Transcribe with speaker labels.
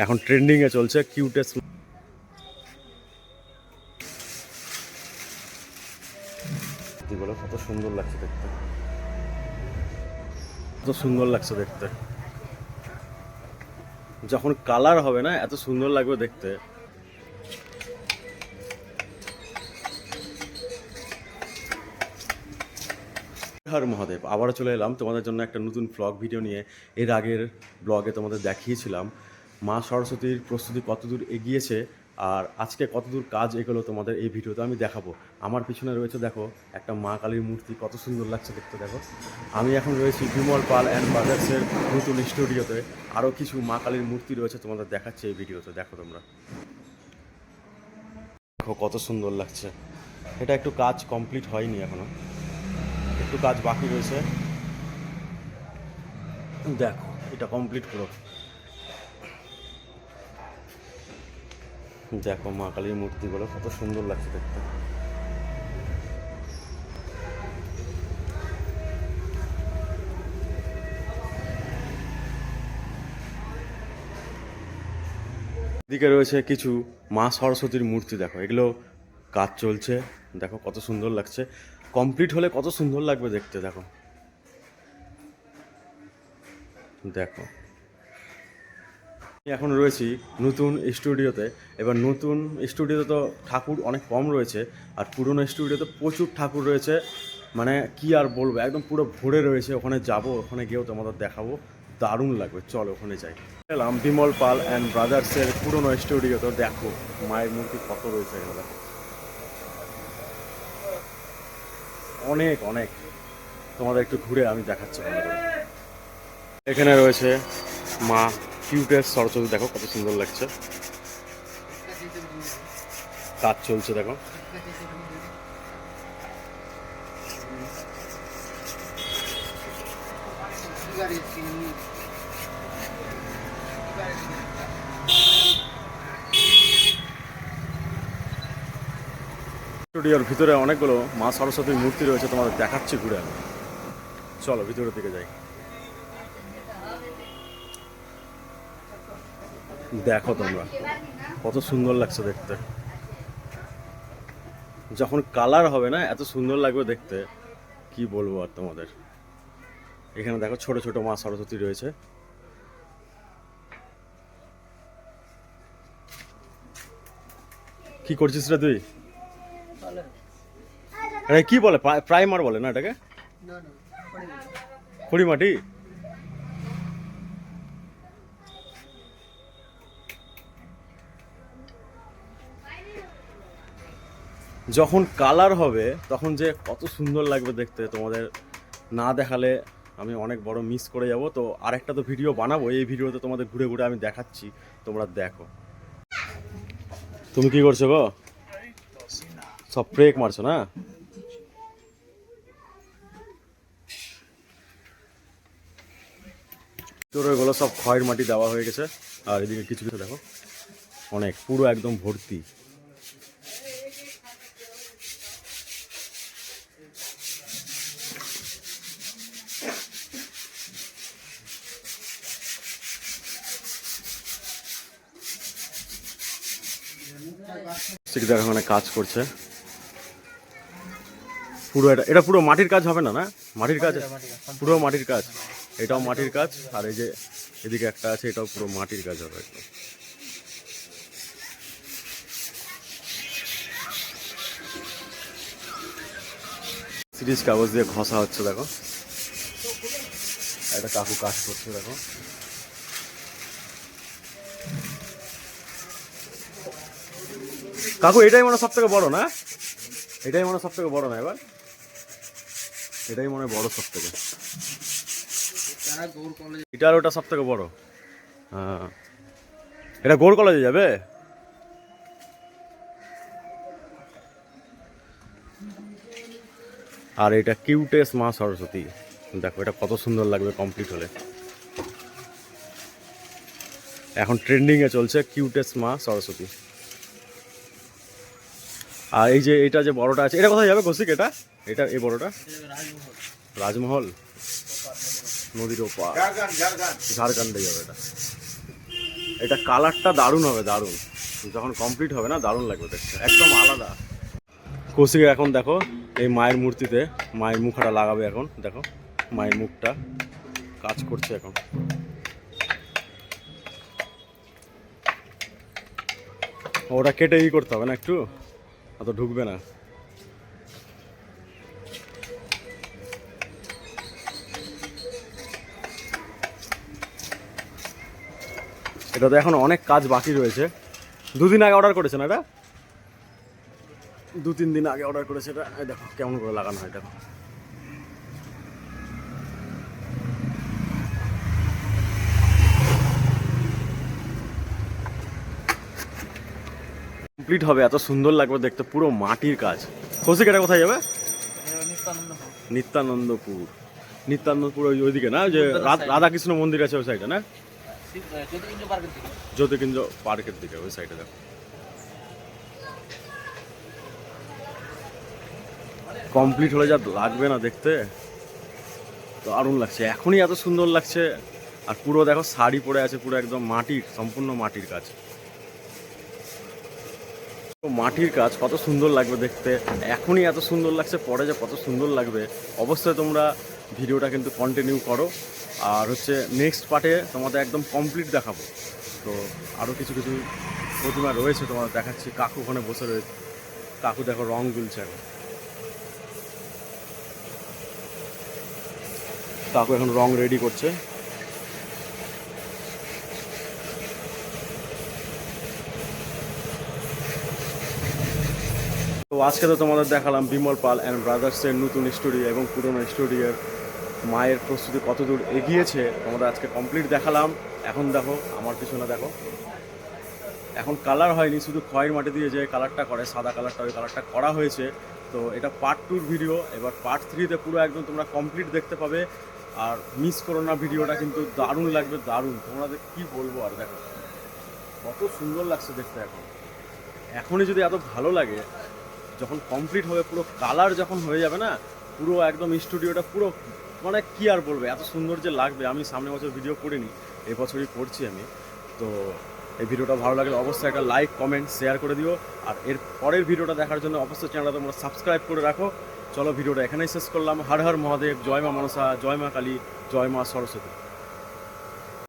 Speaker 1: এখন ট্রেন্ডিংয়ে চলছে কিউটেস্ট। বলো কত সুন্দর লাগছে দেখতে, কত সুন্দর লাগছে দেখতে। যখন কালার হবে না এত সুন্দর লাগবে দেখতে। হর মহাদেব, আবারও চলে এলাম তোমাদের জন্য একটা নতুন ব্লগ ভিডিও নিয়ে। এর আগের ব্লগে তোমাদের দেখিয়েছিলাম মা সরস্বতীর প্রস্তুতি কতদূর এগিয়েছে আর আজকে কতদূর কাজ এগোলো তোমাদের এই ভিডিওতে আমি দেখাবো। আমার পিছনে রয়েছে দেখো একটা মা কালীর মূর্তি, কত সুন্দর লাগছে দেখতে। দেখো আমি এখন রয়েছি বিমল পাল অ্যান্ড ব্রাদার্সের নতুন স্টুডিওতে। আরও কিছু মা কালীর মূর্তি রয়েছে তোমাদের দেখাচ্ছে এই ভিডিওতে, দেখো তোমরা দেখো কত সুন্দর লাগছে। এটা একটু কাজ কমপ্লিট হয়নি এখনো, একটু কাজ বাকি রয়েছে। দেখো এটা কমপ্লিট পুরো। দেখো মা কালীর মূর্তিগুলো কত সুন্দর লাগছে দেখতে। এদিকে রয়েছে কিছু মা সরস্বতীর মূর্তি, দেখো এগুলো কাজ চলছে। দেখো কত সুন্দর লাগছে, কমপ্লিট হলে কত সুন্দর লাগবে দেখতে। দেখো দেখো এখন রয়েছি নতুন স্টুডিওতে। এবার নতুন স্টুডিওতে তো ঠাকুর অনেক কম রয়েছে, আর পুরনো স্টুডিওতে প্রচুর ঠাকুর রয়েছে। মানে কি আর বলবো, একদম পুরো ভরে রয়েছে। ওখানে যাব, ওখানে গিয়েও তোমাদের দেখাবো, দারুণ লাগবে। চল ওখানে যাই। এলাম বিমল পাল অ্যান্ড ব্রাদার্সের পুরনো স্টুডিওতে। দেখো মায়ের মূর্তি কত রয়েছে এখানে, দেখো অনেক অনেক। তোমাদের একটু ঘুরে আমি দেখাচ্ছি ভালো করে। এখানে রয়েছে মা কিউটেস্ট সরস্বতী, দেখো কত সুন্দর লাগছে। কাজ চলছে দেখো। স্টুডিওর ভিতরে অনেকগুলো মা সরস্বতীর মূর্তি রয়েছে, তোমাদের দেখাচ্ছি ঘুরে আমি। চলো ভিতরের দিকে যাই। দেখো তোমরা কত সুন্দর লাগছে দেখতে। যখন কালার হবে না এত সুন্দর লাগবে দেখতে, কি বলবো আর তোমাদের। এখানে দেখো ছোট ছোট মা সরস্বতী রয়েছে। কি করছিস রে তুই? আরে কি বলে, প্রাইমার বলে না এটাকে? খড়িমাটি। যখন কালার হবে তখন যে কত সুন্দর লাগবে দেখতে, তোমাদের না দেখালে আমি অনেক বড় মিস করে যাব। তো আরেকটা তো ভিডিও বানাবো, এই ভিডিওতে তোমাদের ঘুরে ঘুরে আমি দেখাচ্ছি, তোমরা দেখো। তুমি কি করছো গো? সব ব্রেক মারছো না? তোর ওইগুলো সব খয়ের মাটি দেওয়া হয়ে গেছে, আর এদিকে কিছু কিছু দেখো অনেক, পুরো একদম ভর্তি। দেখো মানে কাজ করছে পুরো। এটা পুরো মাটির কাজ হবে না? না মাটির কাজ, পুরো মাটির কাজ। এটাও মাটির কাজ, আর এই যে এদিকে একটা আছে, এটাও পুরো মাটির কাজ হবে একদম। সিরিজ কাগজ দিয়ে ঘষা হচ্ছে, দেখো একটা কাকু কাজ করছে। দেখো কাকু এটাই মনে সব থেকে বড় না? এটাই মনে সব থেকে বড় না? এবার এটাই মনে বড় সব থেকে, এটা আর ওটা সব থেকে বড়। হ্যাঁ, এটা গৌড় কলেজে যাবে। আর এটা কিউটেস্ট মা সরস্বতী, দেখো এটা কত সুন্দর লাগবে কমপ্লিট হলে। এখন ট্রেন্ডিংয়ে চলছে কিউটেস্ট মা সরস্বতী। আর এই যে এটা যে বড়টা আছে, এটা কোথায় যাবে কৌশিক? এটা এটা এই বড়টা রাজমহল, নদীর ওপার, ঝাড়খণ্ডে যাবে এটা। এটা কালারটা দারুণ হবে, দারুণ। যখন কমপ্লিট হবে না, দারুণ লাগবে দেখতে, একদম আলাদা। কৌশিকে এখন দেখো এই মায়ের মূর্তিতে মায়ের মুখটা লাগাবে। এখন দেখো মায়ের মুখটা কাজ করছে এখন। ওটা কেটে করতে হবে না, একটু অত ঢুকবে না। এটা তো এখন অনেক কাজ বাকি রয়েছে। 2 দিন আগে অর্ডার করেছে না এটা, 2-3 দিন আগে অর্ডার করেছে এটা। দেখো কেমন করে লাগানো হয়, দেখো। কমপ্লিট হবে, এত সুন্দর লাগবে দেখতে, পুরো মাটির কাজ। কৌশিক এটা কোথায় যাবে? নিত্যানন্দপুর। নিত্যানন্দপুর ওইদিকে না, যে রাধাকৃষ্ণ মন্দির আছে ওই সাইডে না, জ্যোতির্কিঞ্জ পার্কের দিকে ওই সাইডে। দেখো কমপ্লিট হলে যা লাগবে না দেখতে, দারুণ লাগছে, এখনই এত সুন্দর লাগছে। আর পুরো দেখো শাড়ি পরে আছে, পুরো একদম মাটির, সম্পূর্ণ মাটির কাজ। মাটির কাজ কত সুন্দর লাগবে দেখতে, এখনই এত সুন্দর লাগছে, পরে যে কত সুন্দর লাগবে। অবশ্যই তোমরা ভিডিওটা কিন্তু কন্টিনিউ করো। আর হচ্ছে নেক্সট পার্টে তোমাদের একদম কমপ্লিট দেখাবো। তো আরও কিছু কিছু প্রতিমা রয়েছে তোমাদের দেখাচ্ছি। কাকু ওখানে বসে রয়েছে, কাকু দেখো রং তুলছে এখন। কাকু এখন রং রেডি করছে। তো আজকে তো তোমাদের দেখালাম বিমল পাল অ্যান্ড ব্রাদার্সের নতুন স্টুডিও এবং পুরনো স্টুডিওর মায়ের প্রস্তুতি কত দূর এগিয়েছে তোমাদের আজকে কমপ্লিট দেখালাম। এখন দেখো আমার পিছনে দেখো, এখন কালার হয়নি, শুধু খয়ের মাটি দিয়ে যে কালারটা করে সাদা কালারটা, ওই কালারটা করা হয়েছে। তো এটা পার্ট 2 ভিডিও। এবার পার্ট 3-তে পুরো একদম তোমরা কমপ্লিট দেখতে পাবে। আর মিস করো না, ভিডিওটা কিন্তু দারুণ লাগবে, দারুণ। তোমাদের কি বলবো আর, দেখো কত সুন্দর লাগছে দেখতে। এখনই যদি এত ভালো লাগে, যখন কমপ্লিট হবে পুরো কালার যখন হয়ে যাবে না, পুরো একদম স্টুডিওটা পুরো মানে কি আর বলবে, এত সুন্দর যে লাগবে। আমি সামনে বছর ভিডিও করিনি, এবছরই করছি আমি। তো এই ভিডিওটা ভালো লাগলে অবশ্যই একটা লাইক, কমেন্ট, শেয়ার করে দিও। আর এর পরের ভিডিওটা দেখার জন্য অবশ্যই চ্যানেলটা তোমরা সাবস্ক্রাইব করে রাখো। চলো ভিডিওটা এখানেই শেষ করলাম। হর হর মহাদেব, জয় মা মনসা, জয় মা কালী, জয় মা সরস্বতী।